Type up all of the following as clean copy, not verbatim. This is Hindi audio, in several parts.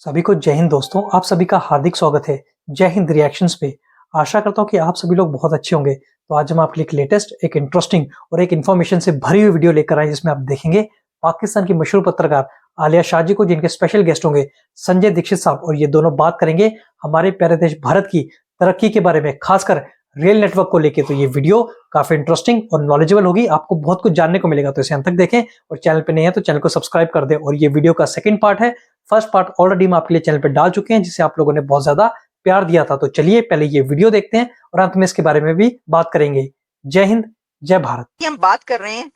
सभी को जय हिंद दोस्तों, आप सभी का हार्दिक स्वागत है जय हिंद रिएक्शंस पे। आशा करता हूँ कि आप सभी लोग बहुत अच्छे होंगे। तो आज हम आपके लिए एक लेटेस्ट, एक इंटरेस्टिंग और एक इन्फॉर्मेशन से भरी हुई वीडियो लेकर आए, जिसमें आप देखेंगे पाकिस्तान की मशहूर पत्रकार आलिया शाह जी को, जिनके स्पेशल गेस्ट होंगे संजय दीक्षित साहब, और ये दोनों बात करेंगे हमारे प्यारे देश भारत की तरक्की के बारे में, खासकर रेल नेटवर्क को लेके। तो ये वीडियो काफी इंटरेस्टिंग और नॉलेजेबल होगी, आपको बहुत कुछ जानने को मिलेगा। तो इसे अंत तक देखें और चैनल पे नहीं है तो चैनल को सब्सक्राइब कर दें। और ये वीडियो का सेकंड पार्ट है। फर्स्ट पार्ट ऑलरेडी हम आपके लिए चैनल पे डाल चुके हैं, जिसे आप लोगों ने बहुत ज्यादा प्यार दिया था। तो चलिए पहले ये वीडियो देखते हैं और अंत में इसके बारे में भी बात करेंगे। जय हिंद, जय भारत। हम बात कर रहे हैं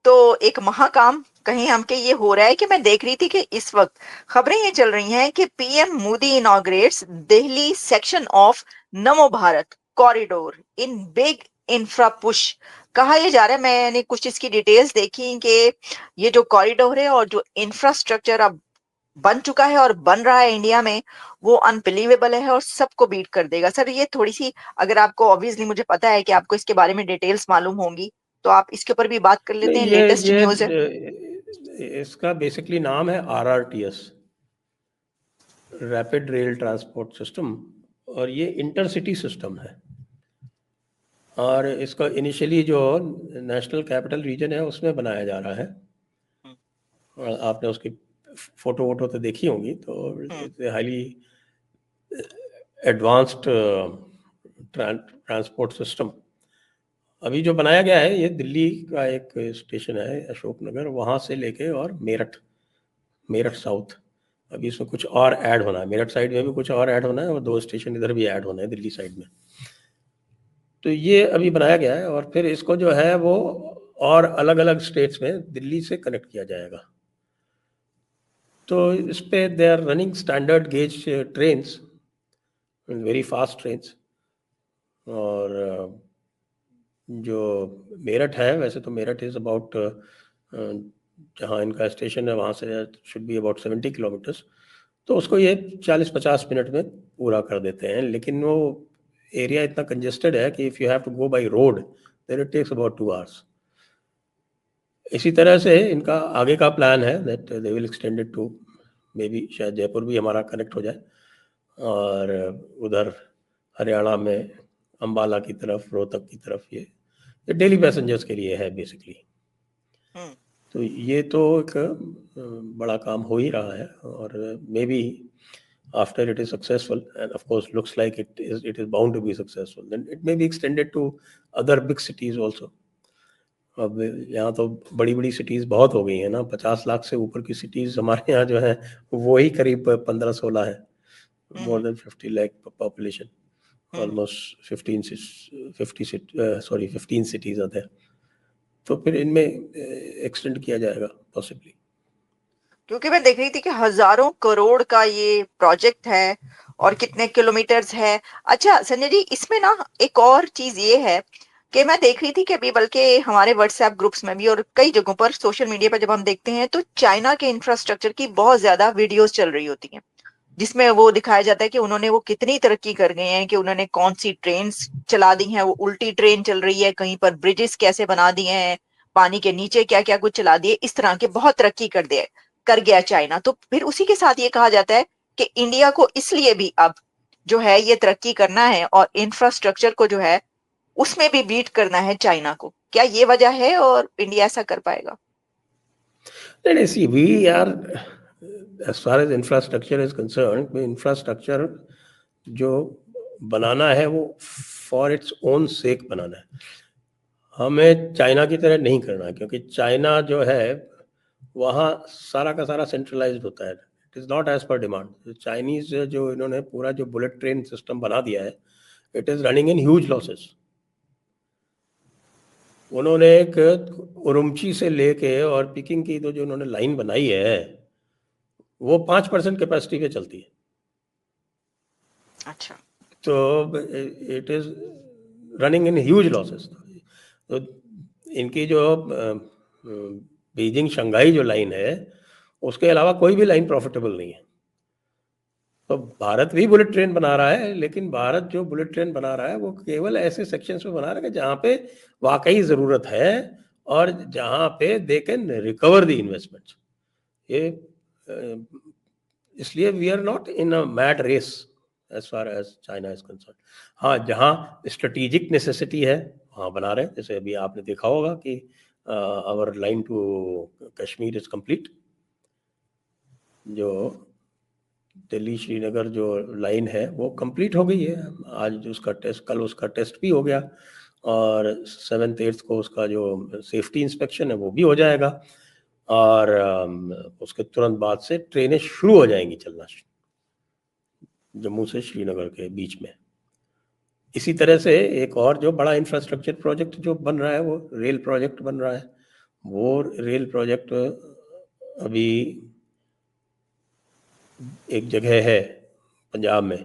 तो एक महाकाम कहीं हमके ये हो रहा है कि मैं देख रही थी कि इस वक्त खबरें ये चल रही हैं कि PM Modi inaugurates Delhi section of Namo Bharat corridor in big infra push. कहा यह जा रहा है, मैंने कुछ इसकी डिटेल्स देखी कि ये जो कॉरिडोर है और जो इंफ्रास्ट्रक्चर अब बन चुका है और बन रहा है इंडिया में, वो अनबिलीवेबल है और सबको बीट कर देगा। सर, ये थोड़ी सी, अगर आपको, ऑब्वियसली मुझे पता है कि आपको इसके बारे में डिटेल्स मालूम होंगी, तो आप इसके ऊपर भी बात कर लेते नहीं, हैं। लेटेस्ट न्यूज़ है। इसका बेसिकली नाम है RRTS, rapid rail transport system, और ये इंटरसिटी सिस्टम है। और इसका इनिशियली जो नेशनल कैपिटल रीजन है उसमें बनाया जा रहा है। और आपने उसकी फोटो वोटो तो देखी होंगी, तो हाईली एडवांस्ड ट्रांसपोर्ट सिस्टम। अभी जो बनाया गया है, ये दिल्ली का एक स्टेशन है अशोक नगर, वहाँ से लेके और मेरठ साउथ। अभी इसमें कुछ और ऐड होना है, मेरठ साइड में भी कुछ और ऐड होना है और 2 स्टेशन इधर भी ऐड होना है दिल्ली साइड में। तो ये अभी बनाया गया है और फिर इसको जो है वो और अलग अलग स्टेट्स में दिल्ली से कनेक्ट किया जाएगा। तो इस पे they are running standard gauge trains, very fast trains. और जो मेरठ है, वैसे तो मेरठ इज़ अबाउट, जहाँ इनका स्टेशन है वहाँ से शुड बी अबाउट 70 किलोमीटर्स। तो उसको ये 40-50 मिनट में पूरा कर देते हैं। लेकिन वो एरिया इतना कंजेस्टेड है कि if you have to go by road then it takes about 2 hours. इसी तरह से इनका आगे का प्लान है that they will extend it to, may be शायद जयपुर भी हमारा कनेक्ट हो जाए, और उधर हरियाणा में अम्बाला की तरफ, रोहतक की तरफ, ये डेली पैसेंजर्स के लिए है बेसिकली। तो ये तो एक बड़ा काम हो ही रहा है, और may be after it is successful, and of course looks like it is bound to be successful, then it may be extended to other big cities also. अब यहाँ तो बड़ी बड़ी सिटीज़ बहुत हो गई हैं ना, 50 लाख से ऊपर की सिटीज़ हमारे यहाँ जो है वो ही करीब 15-16 है। More than 50 lakh population, almost 15 cities आते हैं। तो फिर इनमें एक्सटेंड किया जाएगा पॉसिबली। क्योंकि मैं देख रही थी कि हजारों करोड़ का ये प्रोजेक्ट है और कितने किलोमीटर्स है। अच्छा संजय जी, इसमें ना एक और चीज ये है कि मैं देख रही थी कि अभी, बल्कि हमारे व्हाट्सएप ग्रुप्स में भी और कई जगहों पर सोशल मीडिया पर जब हम देखते हैं तो चाइना के इंफ्रास्ट्रक्चर की बहुत ज्यादा वीडियोस चल रही होती हैं, जिसमें वो दिखाया जाता है कि उन्होंने वो कितनी तरक्की कर गए हैं, कि उन्होंने कौन सी ट्रेन चला दी हैं, वो उल्टी ट्रेन चल रही है, कहीं पर ब्रिजेस कैसे बना दिए हैं, पानी के नीचे क्या क्या कुछ चला दिए, इस तरह के बहुत तरक्की कर गया चाइना। तो फिर उसी के साथ ये कहा जाता है कि इंडिया को इसलिए भी अब जो है ये तरक्की करना है और इंफ्रास्ट्रक्चर को जो है उसमें भी बीट करना है चाइना को। क्या ये वजह है और इंडिया ऐसा कर पाएगा? नहीं, see we are, as far as infrastructure is concerned, infrastructure जो बनाना है वो फॉर इट्स ओन सेक बनाना है, हमें चाइना की तरह नहीं करना। क्योंकि चाइना जो है वहाँ सारा का सारा सेंट्रलाइज्ड होता है, it is not as per demand. Chinese जो इन्होंने पूरा जो बुलेट ट्रेन सिस्टम बना दिया है, it is running in huge losses. उन्होंने एक उरुमची से लेके और पिकिंग की तो जो उन्होंने लाइन बनाई है वो 5% कैपेसिटी पे चलती है। अच्छा। तो it is running in huge losses. तो इनकी जो बीजिंग शंघाई जो लाइन है, उसके अलावा कोई भी लाइन प्रॉफिटेबल नहीं है। तो भारत भी बुलेट ट्रेन बना रहा है, लेकिन भारत जो बुलेट ट्रेन बना रहा है वो केवल ऐसे सेक्शंस में बना रहा है जहाँ पे वाकई ज़रूरत है और जहाँ पे they can recover the investments. ये इसलिए we are not in a mad race as far as China is concern. हाँ, जहाँ स्ट्रेटेजिक नेसेसिटी है वहाँ बना रहे हैं। जैसे अभी आपने देखा होगा कि our line to Kashmir is complete. जो दिल्ली श्रीनगर जो लाइन है वो कंप्लीट हो गई है। आज उसका टेस्ट, कल उसका टेस्ट भी हो गया, और 7th 8th को उसका जो सेफ्टी इंस्पेक्शन है वो भी हो जाएगा, और उसके तुरंत बाद से ट्रेनें शुरू हो जाएंगी चलना जम्मू से श्रीनगर के बीच में। इसी तरह से एक और जो बड़ा इंफ्रास्ट्रक्चर प्रोजेक्ट जो बन रहा है वो रेल प्रोजेक्ट बन रहा है। वो रेल प्रोजेक्ट अभी एक जगह है पंजाब में,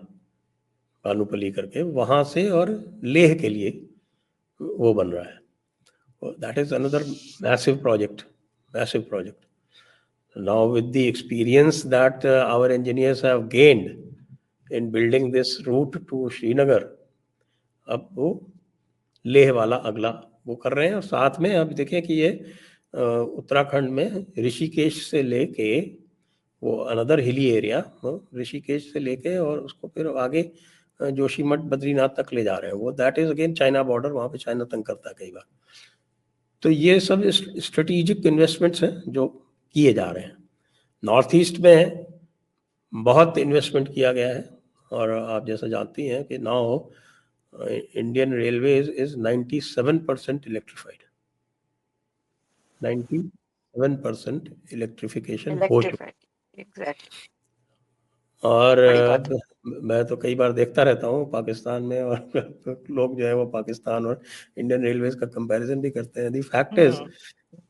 भानुपली करके, वहाँ से और लेह के लिए वो बन रहा है। That is another massive project, massive project. Now with the experience that our engineers have gained in building this route to Srinagar, अब वो लेह वाला अगला वो कर रहे हैं। और साथ में अब देखें कि ये उत्तराखंड में ऋषिकेश से लेके वो अनदर हिली एरिया, ऋषिकेश से लेके और उसको फिर आगे जोशीमठ बद्रीनाथ तक ले जा रहे हैं। वो that is again China border, वहाँ पे चाइना तंग करता है कई बार। तो ये सब स्ट्रेटेजिक इन्वेस्टमेंट्स हैं जो किए जा रहे हैं। नॉर्थ ईस्ट में बहुत इन्वेस्टमेंट किया गया है, और आप जैसा जानती हैं कि now Indian railways is 97% electrified. 97% electrification हो चुका। एग्जैक्टली। और बड़ी बात है। मैं तो कई बार देखता रहता हूँ पाकिस्तान में, और लोग जो है वो पाकिस्तान और इंडियन रेलवेज का कंपैरिजन भी करते हैं। दी फैक्ट इज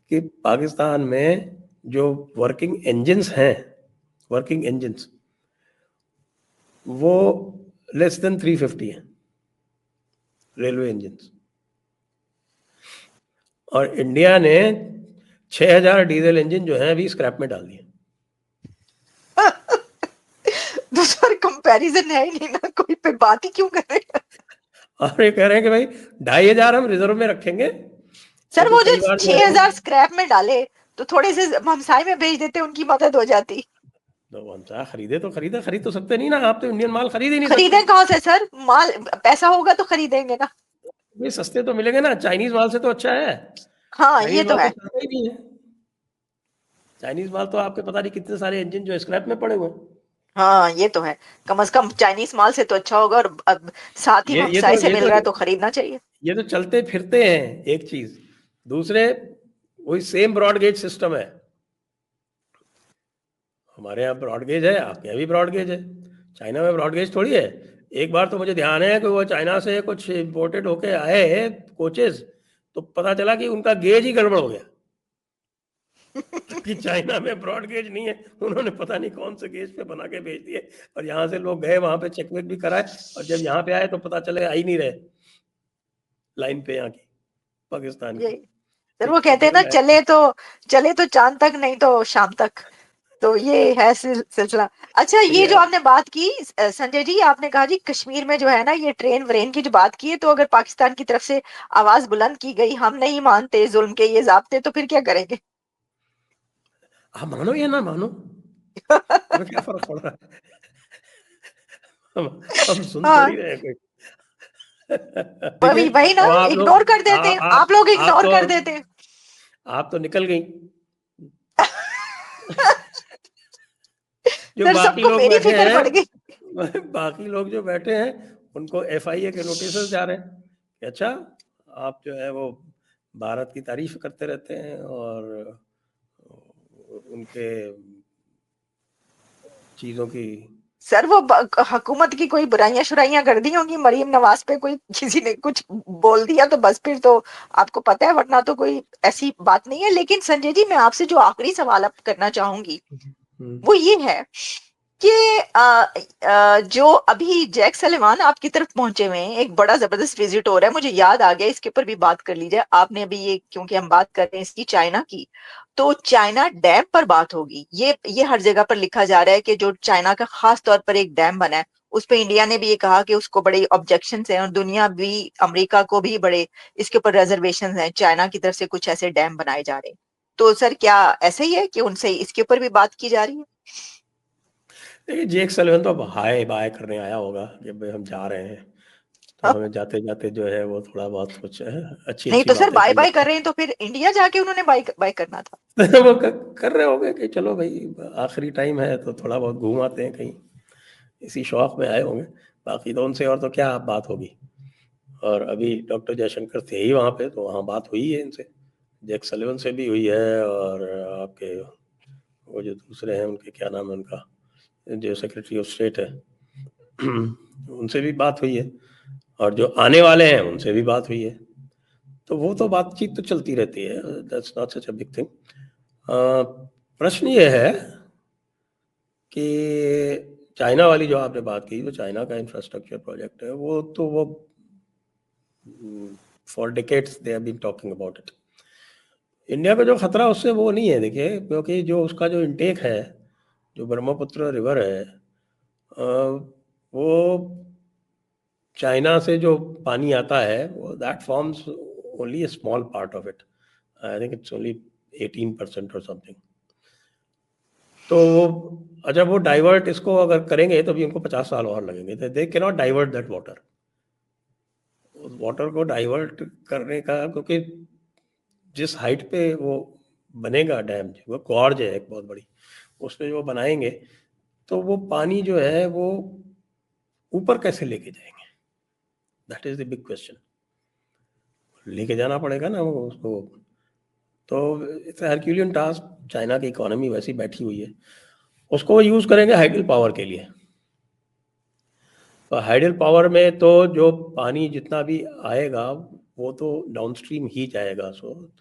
कि पाकिस्तान में जो वर्किंग इंजन्स हैं, वर्किंग इंजन्स वो लेस देन 350 हैं, रेलवे इंजन्स। और इंडिया ने 6000 डीजल इंजन जो है अभी स्क्रैप में डाल दिए। दूसरा कंपैरिजन है ही नहीं ना, कोई पे बात ही क्यों कर रहे हैं। और ये कह रहे हैं कि भाई 2500 हम रिजर्व में रखेंगे। सर तो वो जो कई बार 6000 स्क्रैप में डाले तो थोड़े से हमसाय में भेज देते, उनकी मदद हो जाती। तो हमसा खरीदे तो खरीदा, खरीद तो सकते नहीं ना, आप तो इंडियन माल खरीद ही नहीं खरीदें सकते। कहाँ से सर, माल पैसा होगा तो खरीदेंगे ना। भाई सस्ते तो मिलेंगे ना, चाइनीज माल से तो अच्छा है। हाँ ये चाइनीज तो माल तो है। सस्ता ही नहीं है। चाइनीज माल तो आपके पता नहीं कितने सारे इंजन जो स्क्रैप में पड़े हुए हैं। हाँ ये तो है, कम से कम चाइनीज माल से तो अच्छा होगा, और अब साथ ही ये हमसाय तो से ये मिल तो रहा है तो खरीदना चाहिए। ये तो चलते फिरते हैं एक चीज। दूसरे वही सेम ब्रॉड गेज सिस्टम है। हमारे यहाँ ब्रॉड गेज है, आपके यहाँ भी ब्रॉड गेज है, चाइना में ब्रॉड गेज थोड़ी है। एक बार तो मुझे ध्यान है कि वो चाइना से कुछ इम्पोर्टेड होके आए कोचेस, तो पता चला कि उनका गेज ही गड़बड़ हो गया। कि चाइना में ब्रॉड गेज नहीं है, उन्होंने पता नहीं कौन से गेज पे बना के भेज दिए, और यहाँ से लोग गए वहां पे चेकमेट भी कराए, और जब यहाँ पे आए तो पता चले आ ही नहीं रहे लाइन पे यहाँ की पाकिस्तान की। सर वो कहते हैं ना, चले तो चांद तक, नहीं तो शाम तक। तो ये है सिलसिला। अच्छा ये जो आपने बात की संजय जी, आपने कहा जी कश्मीर में जो है ना ये ट्रेन व्रेन की जो बात की है, तो अगर पाकिस्तान की तरफ से आवाज बुलंद की गई, हम नहीं मानते जुल्म के ये ज़ाब्ते, तो फिर क्या करेंगे? आप मानो या ना मानो, हमें क्या फर्क पड़ रहा है। हम सुन हाँ थोड़ी रहे कोई। वही देखिए ना, अब आप लोग, इग्नोर कर देते हैं, आप लोग आप इग्नोर तो कर देते हैं। आप तो निकल गई। जो सर बाकी सबको लोग मेरी बैठे फिक्र पड़ गई। हैं, बाकी लोग जो बैठे हैं उनको FIA के नोटिस जा रहे हैं कि अच्छा आप जो है वो भारत की तारीफ करते रहते हैं, और उनके चीजों की। सर वो हुकूमत की कोई बुराइयां शुराइयां कर दी होंगी, मरीम नवाज पे कोई किसी ने कुछ बोल दिया तो बस फिर तो आपको पता है, वरना तो कोई ऐसी बात नहीं है। लेकिन संजय जी मैं आपसे जो आखिरी सवाल अब करना चाहूंगी वो ये है कि जो अभी जैक सलेमान आपकी तरफ पहुंचे हुए हैं, एक बड़ा जबरदस्त विजिट हो रहा है, मुझे याद आ गया, इसके ऊपर भी बात कर लीजिए आपने अभी ये, क्योंकि हम बात कर रहे हैं इसकी चाइना की, तो चाइना डैम पर बात होगी। ये हर जगह पर लिखा जा रहा है कि जो चाइना का खास तौर पर एक डैम बना है, उस पे इंडिया ने भी ये कहा कि उसको बड़े ऑब्जेक्शन हैं, और दुनिया भी, अमेरिका को भी बड़े इसके ऊपर रिजर्वेशन हैं, चाइना की तरफ से कुछ ऐसे डैम बनाए जा रहे हैं। तो सर क्या ऐसा ही है कि उनसे इसके ऊपर भी बात की जा रही है? देखिए जेक सलिवन तो अब हाय बाय करने आया होगा कि भाई हम जा रहे हैं, तो अब हमें जाते जाते जो है वो थोड़ा बहुत कुछ अच्छी नहीं अच्छी तो सर बातें बाय करनी बाय कर रहे हैं तो फिर इंडिया जाके उन्होंने बाय बाय करना था। चाहिए। वो कर रहे होंगे कि चलो भाई आखिरी टाइम है तो थोड़ा बहुत घूम आते हैं कहीं, इसी शौक में आए होंगे। बाकी तो उनसे और तो क्या बात होगी। और अभी डॉक्टर जयशंकर थे ही वहाँ पे, तो वहाँ बात हुई है इनसे, जैक सलिवन से भी हुई है, और आपके वो जो दूसरे हैं उनके क्या नाम है उनका, जो सेक्रेटरी ऑफ स्टेट है उनसे भी बात हुई है, और जो आने वाले हैं उनसे भी बात हुई है। तो वो तो बातचीत तो चलती रहती है, that's not such a big thing. प्रश्न ये है कि चाइना वाली जो आपने बात की, जो चाइना का इंफ्रास्ट्रक्चर प्रोजेक्ट है, वो for decades they have been talking about it. India को जो खतरा उससे वो नहीं है, देखिए, क्योंकि जो उसका जो इनटेक है, जो ब्रह्मपुत्र रिवर है, वो चाइना से जो पानी आता है वो that forms only a small part of it. I think it's only 18% और समथिंग। तो अच्छा, वो डाइवर्ट इसको अगर करेंगे तो भी उनको 50 साल और लगेंगे। They can not divert that water. उस वाटर को डाइवर्ट करने का, क्योंकि जिस हाइट पे वो बनेगा डैम, वो गॉर्ज है एक बहुत बड़ी, उस पे जो बनाएंगे तो वो पानी जो है वो ऊपर कैसे लेके जाएंगे, that is the big question. लेके जाना पड़ेगा ना वो उसको, तो इट्स हरक्यूलियन टास्क। चाइना की इकोनॉमी वैसी बैठी हुई है, उसको यूज करेंगे हाइडल पावर के लिए। तो हाइडल पावर में तो जो पानी जितना भी आएगा वो तो डाउनस्ट्रीम ही जाएगा। So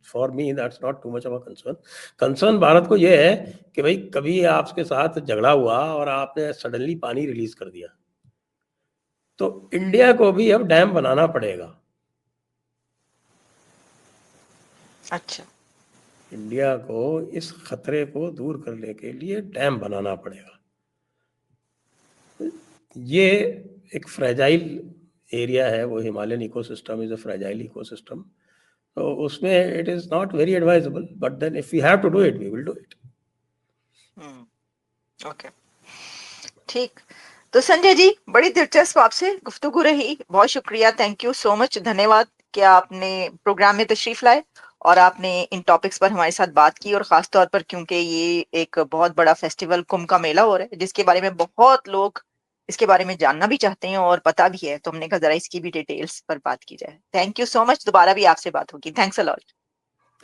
for me that's not too much of a concern. Concern Bharat को ये है कि भाई कभी आपके साथ झगड़ा हुआ और आपने सडनली पानी रिलीज कर दिया, तो इंडिया को भी अब डैम बनाना पड़ेगा। अच्छा। इंडिया को इस खतरे को दूर करने के लिए डैम बनाना पड़ेगा। ये एक फ्रेजाइल एरिया है, वो Himalayan ecosystem is a fragile ecosystem. तो उसमें it is not very advisable, but then if we have to do it we will do it. Okay, ठीक। तो संजय जी, बड़ी दिलचस्प आपसे गुफ्तगू रही। बहुत शुक्रिया, थैंक यू सो मच, धन्यवाद कि आपने प्रोग्राम में तशरीफ लाए और आपने इन टॉपिक्स पर हमारे साथ बात की, और खास तौर पर क्योंकि ये एक बहुत बड़ा फेस्टिवल कुंभ का मेला हो रहा है, जिसके बारे में बहुत लोग इसके बारे में जानना भी चाहते हैं और पता भी है, तो हमने कहा जरा इसकी भी डिटेल्स पर बात की जाए। थैंक यू सो मच, दोबारा भी आपसे बात होगी। Thanks a lot.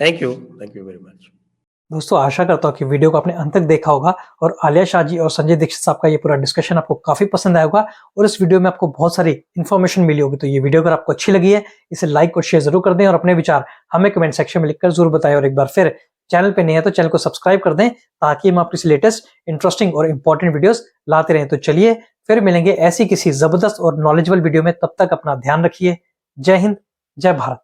Thank you very much. दोस्तों आशा करता हूँ कि वीडियो को आपने अंत तक देखा होगा और आलिया शाह जी और संजय दीक्षित साहब का ये पूरा डिस्कशन आपको काफी पसंद आया होगा और इस वीडियो में आपको बहुत सारी इन्फॉर्मेशन मिली होगी। तो ये वीडियो अगर आपको अच्छी लगी है इसे लाइक और शेयर जरूर कर दें और अपने विचार हमें कमेंट सेक्शन में लिखकर जरूर बताएं। और एक बार फिर चैनल पे नहीं है तो चैनल को सब्सक्राइब कर दें ताकि हम आपके लेटेस्ट इंटरेस्टिंग और इंपॉर्टेंट वीडियोस लाते रहें। तो चलिए फिर मिलेंगे ऐसी किसी जबरदस्त और नॉलेजेबल वीडियो में, तब तक अपना ध्यान रखिए। जय हिंद, जय भारत।